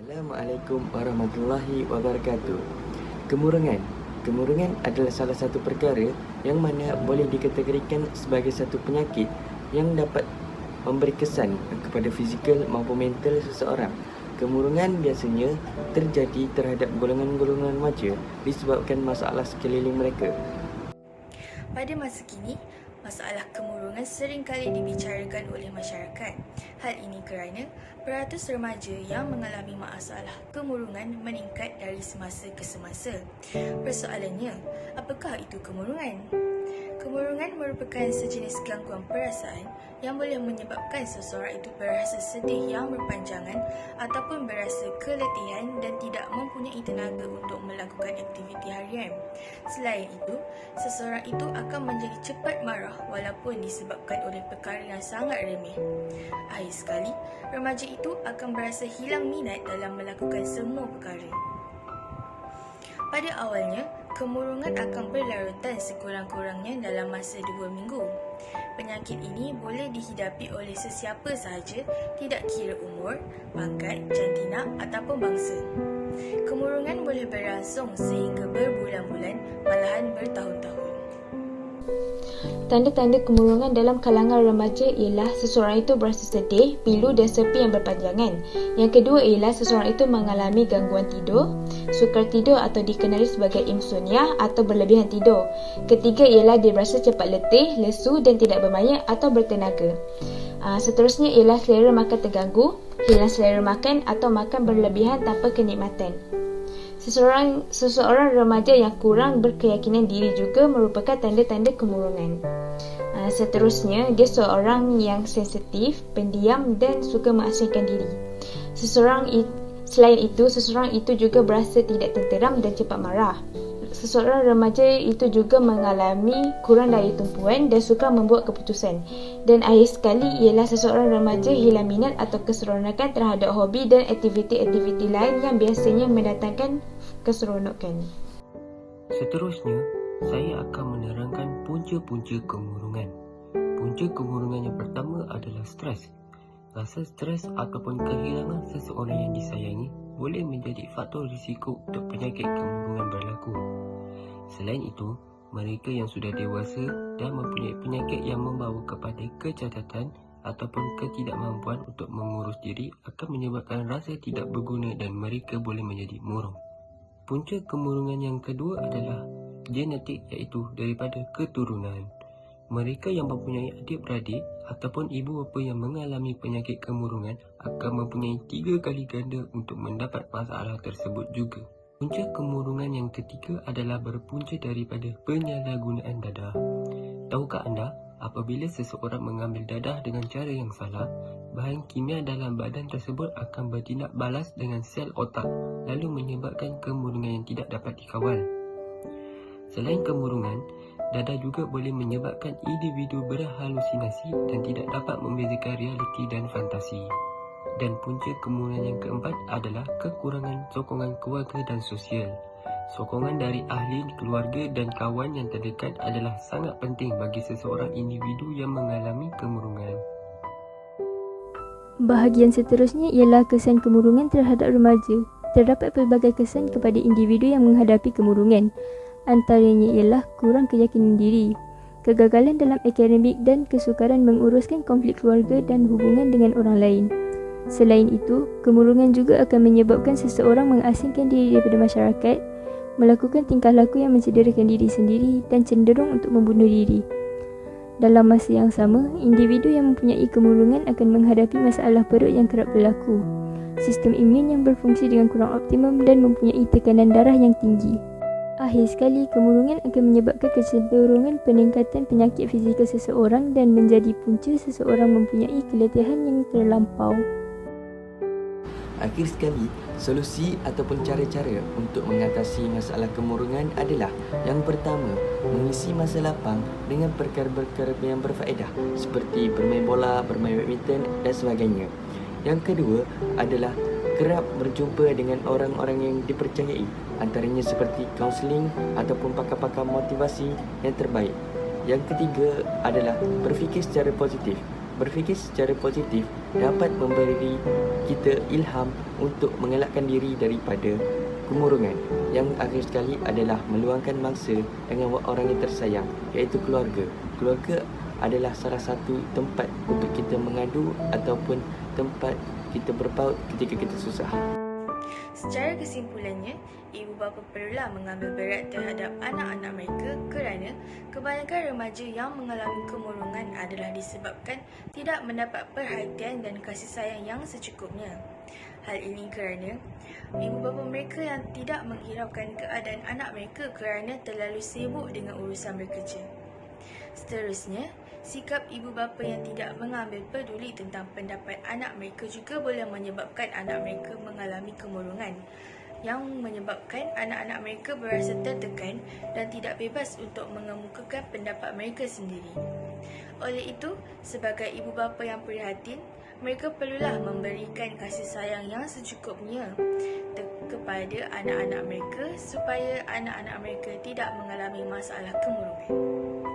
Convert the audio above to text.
Assalamualaikum warahmatullahi wabarakatuh. Kemurungan. Kemurungan adalah salah satu perkara yang mana boleh dikategorikan sebagai satu penyakit yang dapat memberi kesan kepada fizikal maupun mental seseorang. Kemurungan biasanya terjadi terhadap golongan-golongan remaja disebabkan masalah sekeliling mereka. Pada masa kini, masalah kemurungan sering kali dibicarakan oleh masyarakat. Hal ini kerana peratus remaja yang mengalami masalah kemurungan meningkat dari semasa ke semasa. Persoalannya, apakah itu kemurungan? Kemurungan merupakan sejenis gangguan perasaan yang boleh menyebabkan seseorang itu berasa sedih yang berpanjangan ataupun berasa keletihan dan tidak mempunyai tenaga untuk melakukan aktiviti harian. Selain itu, seseorang itu akan menjadi cepat marah walaupun disebabkan oleh perkara yang sangat remeh. Akhir sekali, remaja itu akan berasa hilang minat dalam melakukan semua perkara. Pada awalnya, kemurungan akan berlarutan sekurang-kurangnya dalam masa 2 minggu. Penyakit ini boleh dihidapi oleh sesiapa sahaja, tidak kira umur, pangkat, jantina ataupun bangsa. Kemurungan boleh berlangsung sehingga berbulan-bulan, malahan bertahun-tahun. Tanda-tanda kemurungan dalam kalangan remaja ialah seseorang itu berasa sedih, pilu dan sepi yang berpanjangan. Yang kedua ialah seseorang itu mengalami gangguan tidur, sukar tidur atau dikenali sebagai insomnia atau berlebihan tidur. Ketiga ialah dia berasa cepat letih, lesu dan tidak berminat atau bertenaga. Seterusnya ialah selera makan terganggu, hilang selera makan atau makan berlebihan tanpa kenikmatan. Seseorang remaja yang kurang berkeyakinan diri juga merupakan tanda-tanda kemurungan. Seterusnya, dia seorang yang sensitif, pendiam dan suka mengasingkan diri. Selain itu, seseorang itu juga berasa tidak tenteram dan cepat marah. Seseorang remaja itu juga mengalami kurang daya tumpuan dan suka membuat keputusan. Dan akhir sekali ialah seseorang remaja hilang minat atau keseronokan terhadap hobi dan aktiviti-aktiviti lain yang biasanya mendatangkan keseronokan. Seterusnya, saya akan menerangkan punca-punca kemurungan. Punca kemurungan yang pertama adalah stres. Rasa stres ataupun kehilangan seseorang yang disayangi boleh menjadi faktor risiko untuk penyakit kemurungan berlaku. Selain itu, mereka yang sudah dewasa dan mempunyai penyakit yang membawa kepada kecacatan ataupun ketidakmampuan untuk mengurus diri akan menyebabkan rasa tidak berguna dan mereka boleh menjadi murung. Punca kemurungan yang kedua adalah genetik, iaitu daripada keturunan. Mereka yang mempunyai adik-beradik ataupun ibu bapa yang mengalami penyakit kemurungan akan mempunyai 3 kali ganda untuk mendapat masalah tersebut juga. Punca kemurungan yang ketiga adalah berpunca daripada penyalahgunaan dadah. Tahukah anda, apabila seseorang mengambil dadah dengan cara yang salah, bahan kimia dalam badan tersebut akan bertindak balas dengan sel otak, lalu menyebabkan kemurungan yang tidak dapat dikawal. Selain kemurungan, dadah juga boleh menyebabkan individu berhalusinasi dan tidak dapat membezakan realiti dan fantasi. Dan punca kemurungan yang keempat adalah kekurangan sokongan keluarga dan sosial. Sokongan dari ahli, keluarga dan kawan yang terdekat adalah sangat penting bagi seseorang individu yang mengalami kemurungan. Bahagian seterusnya ialah kesan kemurungan terhadap remaja. Terdapat pelbagai kesan kepada individu yang menghadapi kemurungan. Antaranya ialah kurang keyakinan diri, kegagalan dalam akademik dan kesukaran menguruskan konflik keluarga dan hubungan dengan orang lain. Selain itu, kemurungan juga akan menyebabkan seseorang mengasingkan diri daripada masyarakat, melakukan tingkah laku yang mencederakan diri sendiri dan cenderung untuk membunuh diri. Dalam masa yang sama, individu yang mempunyai kemurungan akan menghadapi masalah perut yang kerap berlaku, sistem imun yang berfungsi dengan kurang optimum dan mempunyai tekanan darah yang tinggi. Akhir sekali, kemurungan akan menyebabkan kecenderungan peningkatan penyakit fizikal seseorang dan menjadi punca seseorang mempunyai keletihan yang terlampau. Akhir sekali, solusi ataupun cara-cara untuk mengatasi masalah kemurungan adalah: yang pertama, mengisi masa lapang dengan perkara-perkara yang berfaedah seperti bermain bola, bermain badminton dan sebagainya. Yang kedua adalah kerap berjumpa dengan orang-orang yang dipercayai, antaranya seperti kaunseling ataupun pakar-pakar motivasi yang terbaik. Yang ketiga adalah berfikir secara positif. Berfikir secara positif dapat memberi kita ilham untuk mengelakkan diri daripada kemurungan, yang akhir sekali adalah meluangkan mangsa dengan orang yang tersayang, iaitu keluarga. Keluarga adalah salah satu tempat untuk kita mengadu ataupun tempat kita berpaut ketika kita susah. Secara kesimpulannya, ibu bapa perlulah mengambil berat terhadap anak-anak mereka kerana kebanyakan remaja yang mengalami kemurungan adalah disebabkan tidak mendapat perhatian dan kasih sayang yang secukupnya. Hal ini kerana ibu bapa mereka yang tidak menghiraukan keadaan anak mereka kerana terlalu sibuk dengan urusan bekerja. Seterusnya, sikap ibu bapa yang tidak mengambil peduli tentang pendapat anak mereka juga boleh menyebabkan anak mereka mengalami kemurungan, yang menyebabkan anak-anak mereka berasa tertekan dan tidak bebas untuk mengemukakan pendapat mereka sendiri. Oleh itu, sebagai ibu bapa yang prihatin, mereka perlulah memberikan kasih sayang yang secukupnya kepada anak-anak mereka supaya anak-anak mereka tidak mengalami masalah kemurungan.